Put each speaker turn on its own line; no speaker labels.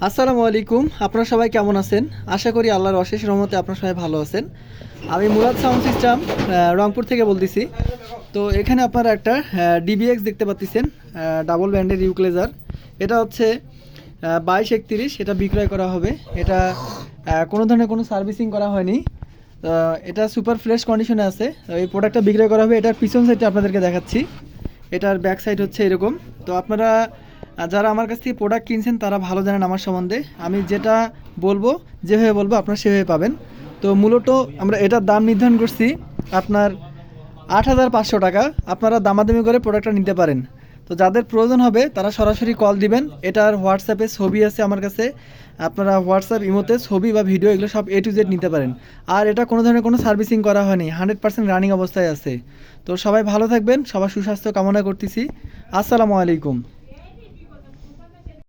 আসসালামু আলাইকুম। আপনারা সবাই কেমন আছেন? আশা করি আল্লাহর অশেষ রহমতে আপনারা সবাই ভালো আছেন। আমি মুরাদ সাউন্ড সিস্টেম রংপুর থেকে বলতেছি। তো এখানে আপনারা একটা ডিবিএক্স দেখতে পাচ্ছেন, ডাবল ব্যান্ডের ইউক্লেজার। এটা হচ্ছে 2231, এটা বিক্রয় করা হবে। এটা কোনো ধরনের কোনো সার্ভিসিং করা হয়নি। এটা সুপার ফ্রেশ কন্ডিশনে আছে। এই প্রোডাক্টটা বিক্রয় করা হবে। এটার পিছন সাইডটা আপনাদেরকে দেখাচ্ছি। এটার ব্যাক সাইড হচ্ছে এরকম। তো আপনারা যারা আমার কাছ থেকে প্রোডাক্ট কিনছেন তারা ভালো জানেন আমার সম্বন্ধে। আমি যেটা বলবো, যেভাবে বলবো আপনারা সেভাবে পাবেন। তো মূলত আমরা এটার দাম নির্ধারণ করছি আপনার 8,500 টাকা। আপনারা দামাদামি করে প্রোডাক্টটা নিতে পারেন। তো যাদের প্রয়োজন হবে তারা সরাসরি কল দিবেন। এটার হোয়াটসঅ্যাপে ছবি আছে আমার কাছে। আপনারা হোয়াটসঅ্যাপ ইমোতে ছবি বা ভিডিও এগুলো সব A to Z নিতে পারেন। আর এটা কোনো ধরনের কোনো সার্ভিসিং করা হয়নি, 100% রানিং অবস্থায় আছে। তো সবাই ভালো থাকবেন, সবার সুস্বাস্থ্য কামনা করতেছি। আসসালামু আলাইকুম।